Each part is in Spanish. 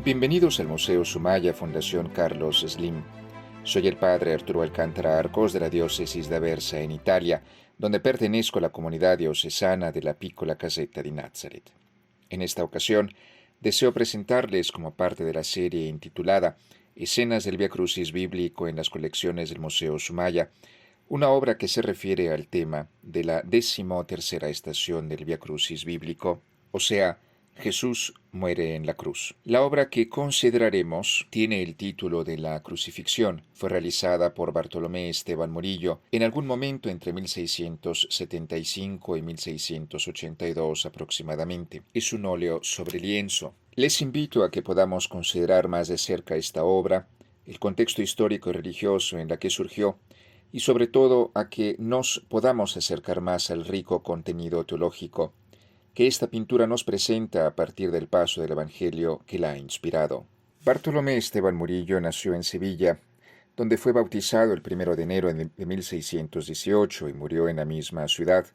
Bienvenidos al Museo Sumaya Fundación Carlos Slim. Soy el padre Arturo Alcántara Arcos de la diócesis de Aversa en Italia, donde pertenezco a la comunidad diocesana de la Piccola Casetta di Nazaret. En esta ocasión, deseo presentarles como parte de la serie intitulada Escenas del Vía Crucis bíblico en las colecciones del Museo Sumaya, una obra que se refiere al tema de la 13ª estación del Vía Crucis bíblico, o sea, Jesús muere en la cruz. La obra que consideraremos tiene el título de La Crucifixión. Fue realizada por Bartolomé Esteban Murillo en algún momento entre 1675 y 1682 aproximadamente. Es un óleo sobre lienzo. Les invito a que podamos considerar más de cerca esta obra, el contexto histórico y religioso en la que surgió, y sobre todo a que nos podamos acercar más al rico contenido teológico que esta pintura nos presenta a partir del paso del Evangelio que la ha inspirado. Bartolomé Esteban Murillo nació en Sevilla, donde fue bautizado el 1 de enero de 1618 y murió en la misma ciudad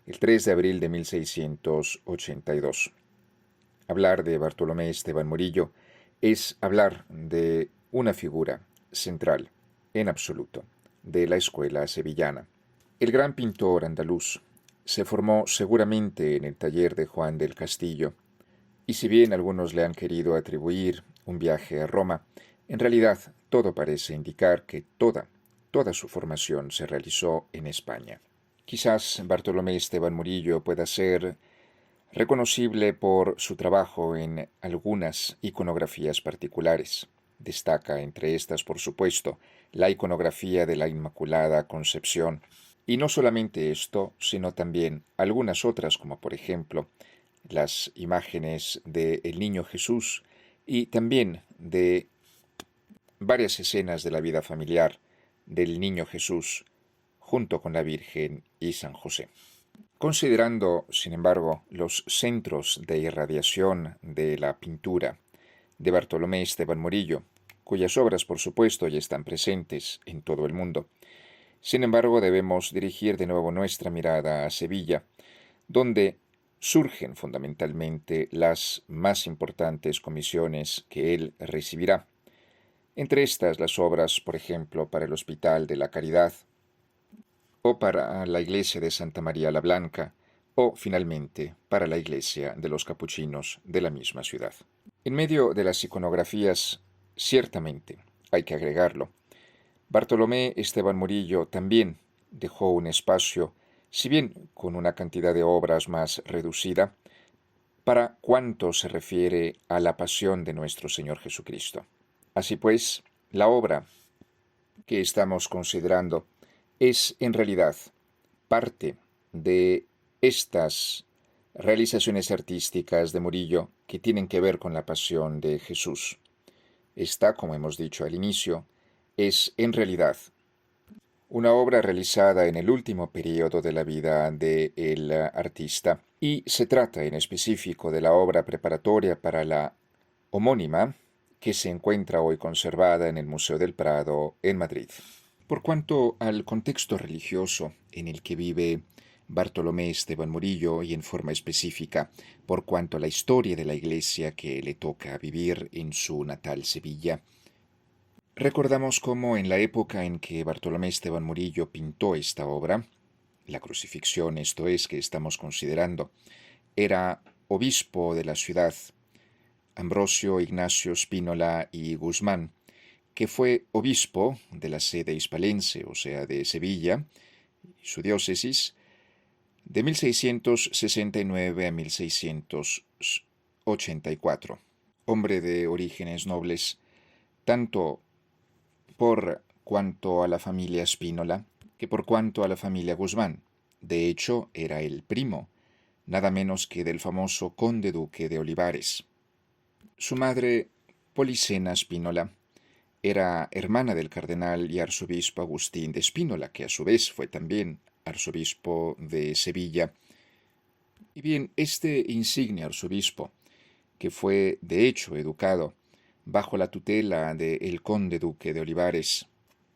el 3 de abril de 1682. Hablar de Bartolomé Esteban Murillo es hablar de una figura central, en absoluto, de la escuela sevillana. El gran pintor andaluz se formó seguramente en el taller de Juan del Castillo, y si bien algunos le han querido atribuir un viaje a Roma, en realidad todo parece indicar que toda su formación se realizó en España. Quizás Bartolomé Esteban Murillo pueda ser reconocible por su trabajo en algunas iconografías particulares. Destaca entre estas, por supuesto, la iconografía de la Inmaculada Concepción. Y no solamente esto, sino también algunas otras, como por ejemplo las imágenes del Niño Jesús y también de varias escenas de la vida familiar del Niño Jesús junto con la Virgen y San José. Considerando, sin embargo, los centros de irradiación de la pintura de Bartolomé Esteban Murillo, cuyas obras por supuesto ya están presentes en todo el mundo, sin embargo debemos dirigir de nuevo nuestra mirada a Sevilla, donde surgen fundamentalmente las más importantes comisiones que él recibirá. Entre estas las obras, por ejemplo, para el Hospital de la Caridad, o para la iglesia de Santa María la Blanca, o finalmente para la iglesia de los capuchinos de la misma ciudad. En medio de las iconografías, ciertamente, hay que agregarlo, Bartolomé Esteban Murillo también dejó un espacio, si bien con una cantidad de obras más reducida, para cuanto se refiere a la pasión de nuestro Señor Jesucristo. Así pues, la obra que estamos considerando es en realidad parte de estas realizaciones artísticas de Murillo que tienen que ver con la pasión de Jesús. Esta, como hemos dicho al inicio, es en realidad una obra realizada en el último periodo de la vida del artista y se trata en específico de la obra preparatoria para la homónima que se encuentra hoy conservada en el Museo del Prado en Madrid. Por cuanto al contexto religioso en el que vive Bartolomé Esteban Murillo y en forma específica por cuanto a la historia de la iglesia que le toca vivir en su natal Sevilla, recordamos cómo en la época en que Bartolomé Esteban Murillo pintó esta obra, la crucifixión, esto es, que estamos considerando, era obispo de la ciudad, Ambrosio Ignacio Spínola y Guzmán, que fue obispo de la sede hispalense, o sea, de Sevilla, y su diócesis, de 1669 a 1684. Hombre de orígenes nobles, tanto por cuanto a la familia Spínola que por cuanto a la familia Guzmán. De hecho, era el primo, nada menos que del famoso conde duque de Olivares. Su madre, Policena Spínola, era hermana del cardenal y arzobispo Agustín de Spínola, que a su vez fue también arzobispo de Sevilla. Y bien, este insigne arzobispo, que fue de hecho educado bajo la tutela del conde duque de Olivares,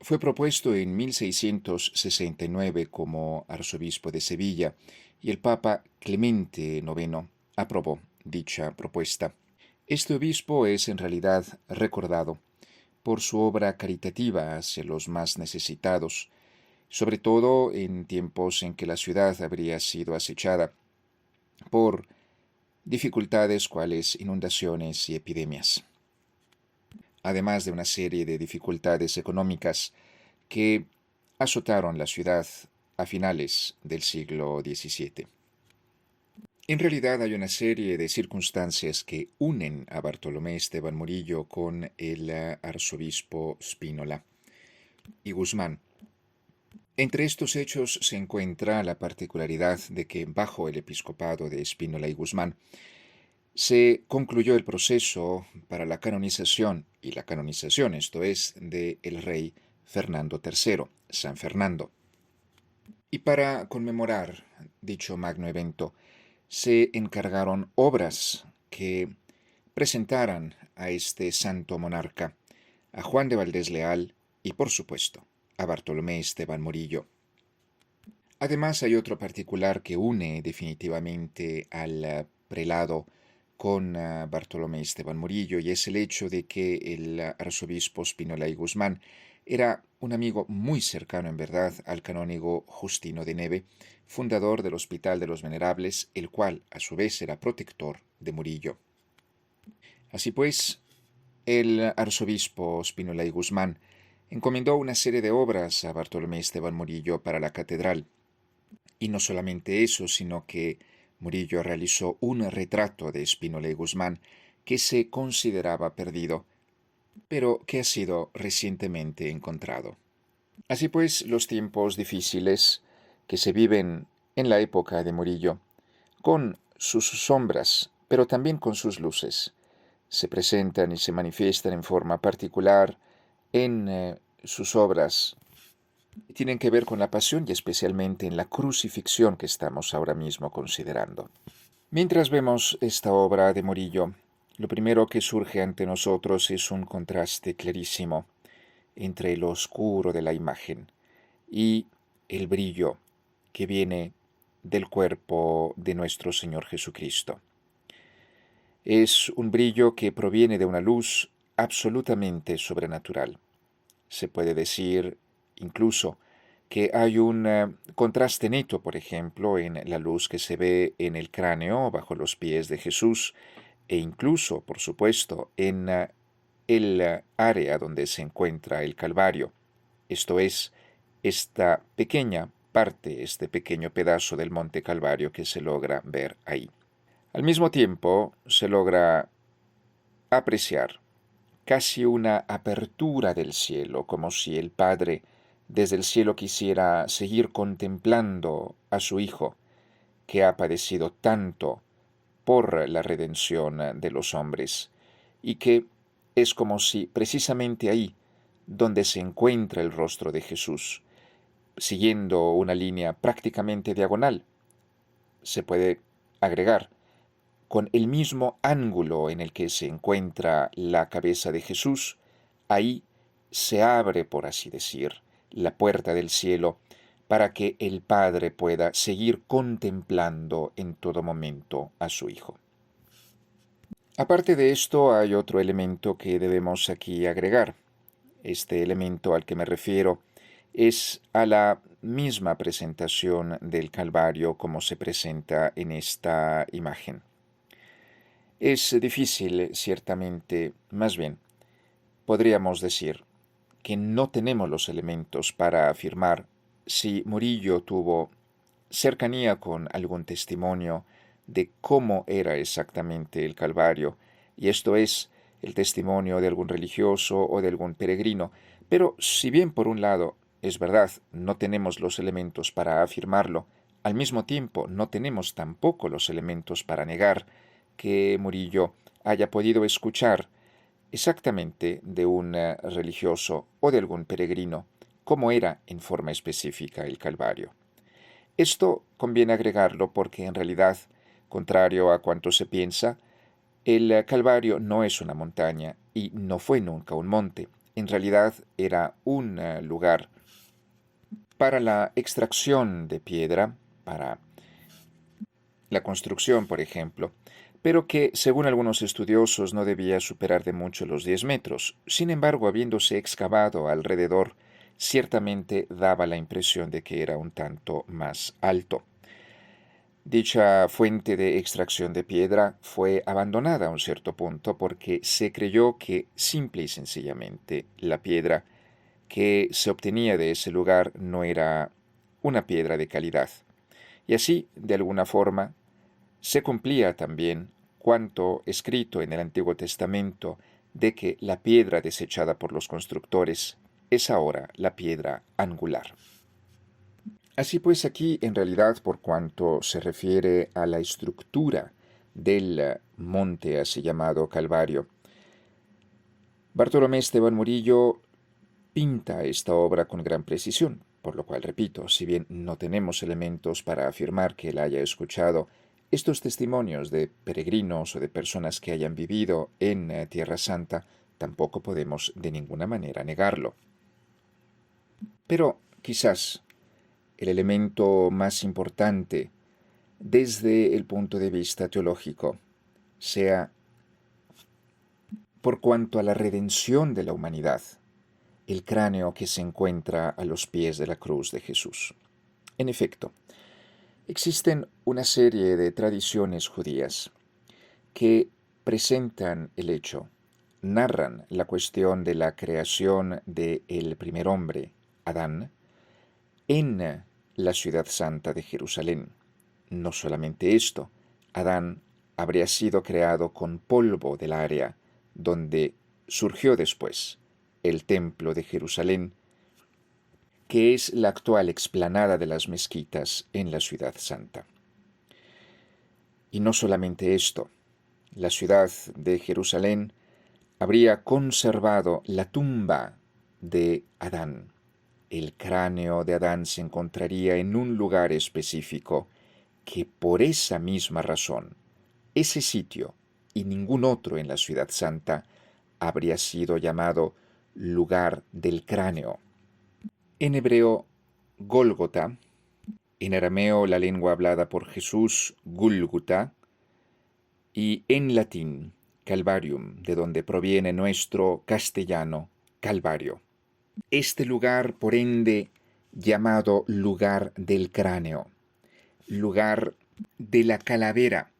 fue propuesto en 1669 como arzobispo de Sevilla y el Papa Clemente IX aprobó dicha propuesta. Este obispo es en realidad recordado por su obra caritativa hacia los más necesitados, sobre todo en tiempos en que la ciudad habría sido acechada por dificultades cuales inundaciones y epidemias, además de una serie de dificultades económicas que azotaron la ciudad a finales del siglo XVII. En realidad hay una serie de circunstancias que unen a Bartolomé Esteban Murillo con el arzobispo Spínola y Guzmán. Entre estos hechos se encuentra la particularidad de que bajo el episcopado de Spínola y Guzmán se concluyó el proceso para la canonización esto es, de el rey Fernando III, San Fernando. Y para conmemorar dicho magno evento, se encargaron obras que presentaran a este santo monarca, a Juan de Valdés Leal y, por supuesto, a Bartolomé Esteban Murillo. Además, hay otro particular que une definitivamente al prelado con Bartolomé Esteban Murillo, y es el hecho de que el arzobispo Spínola y Guzmán era un amigo muy cercano en verdad al canónigo Justino de Neve, fundador del Hospital de los Venerables, el cual a su vez era protector de Murillo. Así pues, el arzobispo Spínola y Guzmán encomendó una serie de obras a Bartolomé Esteban Murillo para la catedral. Y no solamente eso, sino que Murillo realizó un retrato de Spínola y Guzmán que se consideraba perdido, pero que ha sido recientemente encontrado. Así pues, los tiempos difíciles que se viven en la época de Murillo, con sus sombras, pero también con sus luces, se presentan y se manifiestan en forma particular en sus obras. Tienen que ver con la pasión y especialmente en la crucifixión que estamos ahora mismo considerando. Mientras vemos esta obra de Murillo, lo primero que surge ante nosotros es un contraste clarísimo entre lo oscuro de la imagen y el brillo que viene del cuerpo de nuestro Señor Jesucristo. Es un brillo que proviene de una luz absolutamente sobrenatural. Se puede decir incluso que hay un contraste neto, por ejemplo, en la luz que se ve en el cráneo bajo los pies de Jesús e incluso, por supuesto, en el área donde se encuentra el Calvario. Esto es, esta pequeña parte, este pequeño pedazo del Monte Calvario que se logra ver ahí. Al mismo tiempo, se logra apreciar casi una apertura del cielo, como si el Padre desde el cielo quisiera seguir contemplando a su Hijo, que ha padecido tanto por la redención de los hombres, y que es como si precisamente ahí, donde se encuentra el rostro de Jesús, siguiendo una línea prácticamente diagonal, se puede agregar, con el mismo ángulo en el que se encuentra la cabeza de Jesús, ahí se abre, por así decir, la puerta del cielo para que el Padre pueda seguir contemplando en todo momento a su Hijo. Aparte de esto, hay otro elemento que debemos aquí agregar. Este elemento al que me refiero es a la misma presentación del Calvario como se presenta en esta imagen. Es difícil, ciertamente, más bien, podríamos decir que no tenemos los elementos para afirmar si Murillo tuvo cercanía con algún testimonio de cómo era exactamente el Calvario, y esto es el testimonio de algún religioso o de algún peregrino. Pero si bien por un lado es verdad, no tenemos los elementos para afirmarlo, al mismo tiempo no tenemos tampoco los elementos para negar que Murillo haya podido escuchar exactamente de un religioso o de algún peregrino cómo era en forma específica el Calvario. Esto conviene agregarlo porque en realidad, contrario a cuanto se piensa, el Calvario no es una montaña y no fue nunca un monte. En realidad era un lugar para la extracción de piedra, para la construcción, por ejemplo, pero que, según algunos estudiosos, no debía superar de mucho los 10 metros. Sin embargo, habiéndose excavado alrededor, ciertamente daba la impresión de que era un tanto más alto. Dicha fuente de extracción de piedra fue abandonada a un cierto punto porque se creyó que simple y sencillamente la piedra que se obtenía de ese lugar no era una piedra de calidad. Y así, de alguna forma, se cumplía también cuanto escrito en el Antiguo Testamento de que la piedra desechada por los constructores es ahora la piedra angular. Así pues, aquí en realidad, por cuanto se refiere a la estructura del monte así llamado Calvario, Bartolomé Esteban Murillo pinta esta obra con gran precisión, por lo cual, repito, si bien no tenemos elementos para afirmar que él haya escuchado estos testimonios de peregrinos o de personas que hayan vivido en Tierra Santa, tampoco podemos de ninguna manera negarlo. Pero quizás el elemento más importante desde el punto de vista teológico sea por cuanto a la redención de la humanidad, el cráneo que se encuentra a los pies de la cruz de Jesús. En efecto, existen una serie de tradiciones judías que presentan el hecho, narran la cuestión de la creación del primer hombre, Adán, en la ciudad santa de Jerusalén. No solamente esto, Adán habría sido creado con polvo del área donde surgió después el templo de Jerusalén, que es la actual explanada de las mezquitas en la ciudad santa. Y no solamente esto, la ciudad de Jerusalén habría conservado la tumba de Adán. El cráneo de Adán se encontraría en un lugar específico que por esa misma razón, ese sitio y ningún otro en la ciudad santa habría sido llamado lugar del cráneo. En hebreo, Gólgota, en arameo la lengua hablada por Jesús, Gulguta, y en latín, Calvarium, de donde proviene nuestro castellano, Calvario. Este lugar, por ende, llamado lugar del cráneo, lugar de la calavera.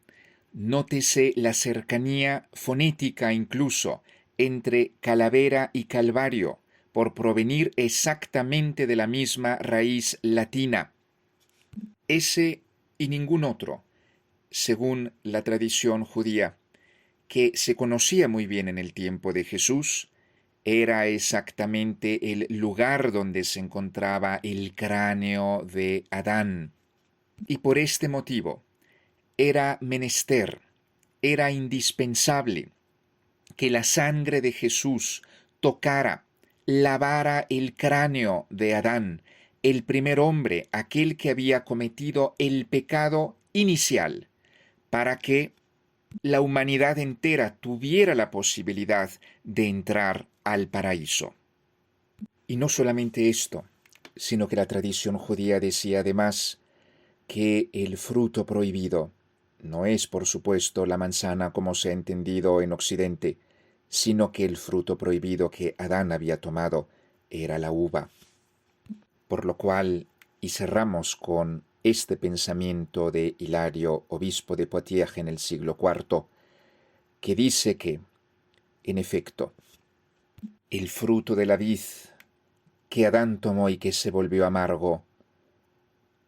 Nótese la cercanía fonética incluso entre calavera y calvario, por provenir exactamente de la misma raíz latina. Ese y ningún otro, según la tradición judía, que se conocía muy bien en el tiempo de Jesús, era exactamente el lugar donde se encontraba el cráneo de Adán. Y por este motivo, era menester, era indispensable que la sangre de Jesús tocara, lavara el cráneo de Adán, el primer hombre, aquel que había cometido el pecado inicial, para que la humanidad entera tuviera la posibilidad de entrar al paraíso. Y no solamente esto, sino que la tradición judía decía además que el fruto prohibido no es, por supuesto, la manzana como se ha entendido en Occidente, sino que el fruto prohibido que Adán había tomado era la uva. Por lo cual, y cerramos con este pensamiento de Hilario, obispo de Poitiers en el siglo IV, que dice que, en efecto, el fruto de la vid que Adán tomó y que se volvió amargo,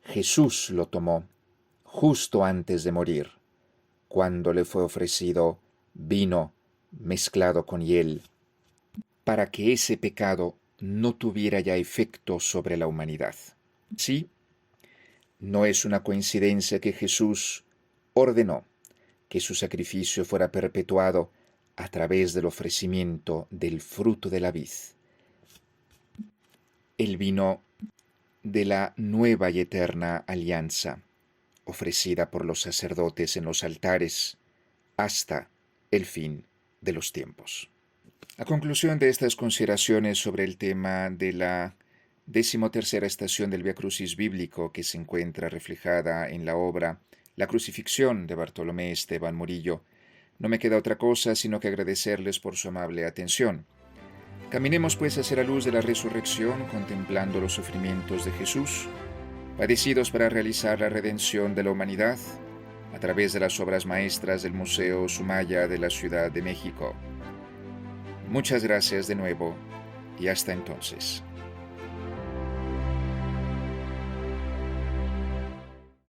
Jesús lo tomó justo antes de morir, cuando le fue ofrecido vino mezclado con hiel, para que ese pecado no tuviera ya efecto sobre la humanidad. Sí, no es una coincidencia que Jesús ordenó que su sacrificio fuera perpetuado a través del ofrecimiento del fruto de la vid, el vino de la nueva y eterna alianza, ofrecida por los sacerdotes en los altares hasta el fin de los tiempos. A conclusión de estas consideraciones sobre el tema de la 13ª estación del Vía Crucis bíblico que se encuentra reflejada en la obra la crucifixión de Bartolomé Esteban Murillo. No me queda otra cosa sino que agradecerles por su amable atención. Caminemos pues hacia la luz de la resurrección, contemplando los sufrimientos de Jesús, padecidos para realizar la redención de la humanidad, a través de las obras maestras del Museo Sumaya de la Ciudad de México. Muchas gracias de nuevo y hasta entonces.